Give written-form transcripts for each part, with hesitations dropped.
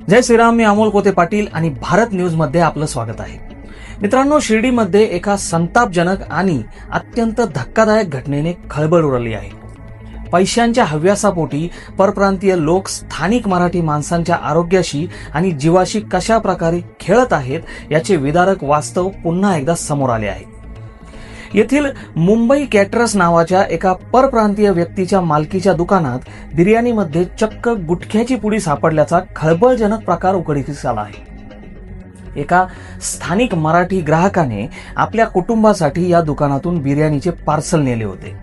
जय श्रीराम. मी अमोल कोते पाटील आणि भारत न्यूज मध्ये आपलं स्वागत आहे. मित्रांनो, शिर्डीमध्ये एका संतापजनक आणि अत्यंत धक्कादायक घटनेने खळबळ उडाली आहे. पैशांच्या हव्यासापोटी परप्रांतीय लोक स्थानिक मराठी माणसांच्या आरोग्याशी आणि जीवाशी कशा प्रकारे खेळत आहेत याचे विदारक वास्तव पुन्हा एकदा समोर आले आहे. येथील मुंबई कॅटरर्स नावाच्या एका परप्रांतीय व्यक्तीच्या मालकीच्या दुकानात बिर्याणीमध्ये चक्क गुटख्याची पुडी सापडल्याचा खळबळजनक प्रकार उघडकीस आला आहे. एका स्थानिक मराठी ग्राहकाने आपल्या कुटुंबासाठी या दुकानातून बिर्याणीचे पार्सल नेले होते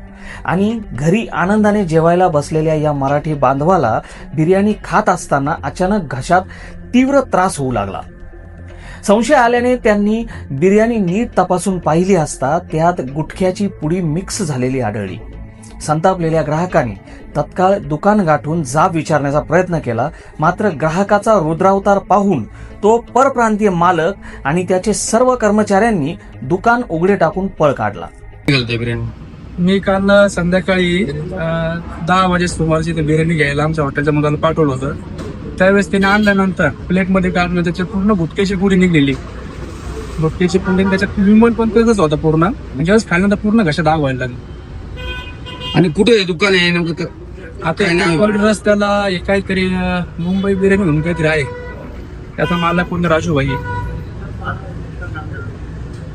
आणि घरी आनंदाने जेवायला बसलेल्या या मराठी बांधवाला बिर्याणी खात असताना अचानक घशात तीव्र त्रास होऊ लागला. संशय आल्याने त्यांनी बिर्याणी नीट तपासून पाहिली असता त्यात गुटख्याची पुडी मिक्स झालेली आढळली. संतापलेल्या ग्राहकाने तत्काळ दुकान गाठून जाब विचारण्याचा प्रयत्न केला, मात्र ग्राहकाचा रुद्रावतार पाहून तो परप्रांतीय मालक आणि त्याचे सर्व कर्मचाऱ्यांनी दुकान उघडे टाकून पळ काढला. मी काल संध्याकाळी 10 वाजे सुमारची बिर्याणी घ्यायला आमच्या हॉटेलच्या मुलाला पाठवलं होतं. त्यावेळेस त्याने आणल्यानंतर प्लेटमध्ये काढून त्याच्यात पूर्ण गुटख्याची पुडी निघलेली. गुटख्याची पुडी त्याच्यात विमल पण तसंच होता पूर्ण, म्हणजे खाल्यानंतर पूर्ण घशात आग व्हायला लागली. आणि कुठे दुकान आहे नेमकं? आता रस्त्याला एक काहीतरी मुंबई बिर्याणी म्हणून काहीतरी आहे, त्याचा मालक कोण राजूभाई आहे.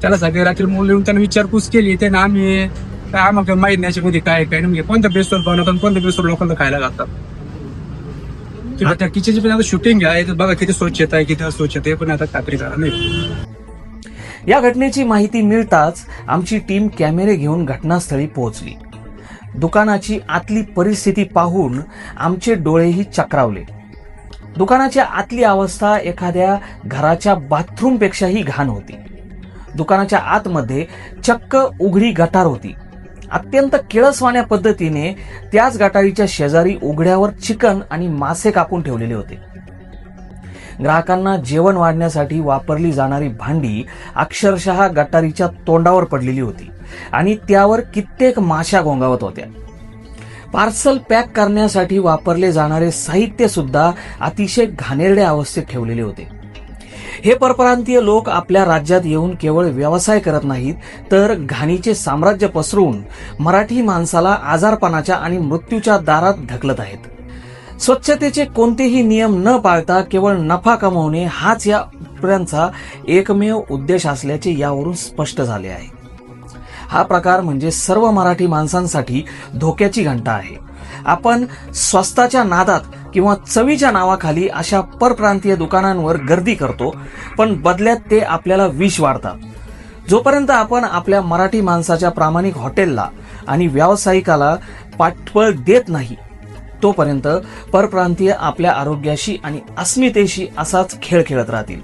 त्याला सगळे रात्री मुलं येऊन त्याने विचारपूस केली. त्याने आम्ही काय आम्हाला माहीत नाही याच्यामध्ये काय काय म्हणजे कोणत्या बेसवर बनवतात, कोणत्या बेसवर लोकांना खायला घालतात. त्या किचनची पण आता शूटिंग आहे, बघा किती स्वच्छता आहे, किती अस्वच्छता आहे, पण आता खात्री करा नाही. या घटनेची माहिती मिळताच आमची टीम कॅमेरे घेऊन घटनास्थळी पोहोचली. दुकानाची आतली परिस्थिती पाहून आमचे डोळेही चक्रावले. दुकानाची आतली अवस्था एखाद्या घराच्या बाथरूमपेक्षाही घाण होती. दुकानाच्या आतमध्ये चक्क उघडी गटार होती. अत्यंत किळसवाण्या पद्धतीने त्याच गटारीच्या शेजारी उघड्यावर चिकन आणि मासे कापून ठेवलेले होते. ग्राहकांना जेवण वाढण्यासाठी वापरली जाणारी भांडी अक्षरशः गटारीच्या तोंडावर पडलेली होती आणि त्यावर कित्येक माश्या घोंगावत होत्या. पार्सल पॅक करण्यासाठी वापरले जाणारे साहित्य सुद्धा अतिशय घाणेरड्या अवस्थेत ठेवलेले होते. हे परप्रांतीय लोक आपल्या राज्यात येऊन केवळ व्यवसाय करत नाहीत, तर घाणीचे साम्राज्य पसरवून मराठी माणसाला आजारपणाच्या आणि मृत्यूच्या दारात ढकलत आहेत. स्वच्छतेचे कोणतेही नियम न पाळता केवळ नफा कमवणे हाच या उत्पन्नाचा एकमेव उद्देश असल्याचे यावरून स्पष्ट झाले आहे. हा प्रकार म्हणजे सर्व मराठी माणसांसाठी धोक्याची घंटा आहे. आपण स्वस्ताच्या नादात किंवा चवीच्या नावाखाली अशा परप्रांतीय दुकानांवर गर्दी करतो, पण बदल्यात ते आपल्याला विष वाढतात. जोपर्यंत आपण आपल्या मराठी माणसाच्या प्रामाणिक हॉटेलला आणि व्यावसायिकाला पाठबळ देत नाही, तोपर्यंत परप्रांतीय आपल्या आरोग्याशी आणि अस्मितेशी असाच खेळ खेळत राहतील.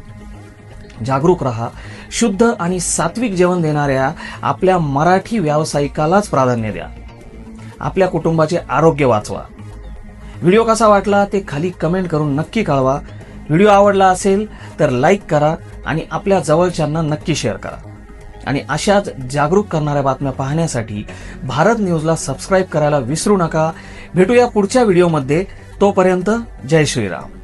जागरूक रहा. शुद्ध आणि सात्विक जेवण देणाऱ्या आपल्या मराठी व्यावसायिकालाच प्राधान्य द्या. आपल्या कुटुंबाचे आरोग्य वाचवा. व्हिडिओ कसा वाटला ते खाली कमेंट करून नक्की कळवा. व्हिडिओ आवडला असेल तर लाईक करा आणि आपल्या जवळच्यांना नक्की शेअर करा. आणि अशाच जागरूक करणाऱ्या बातम्या पाहण्यासाठी भारत न्यूजला सबस्क्राईब करायला विसरू नका. भेटूया पुढच्या व्हिडिओमध्ये. तोपर्यंत जय श्रीराम.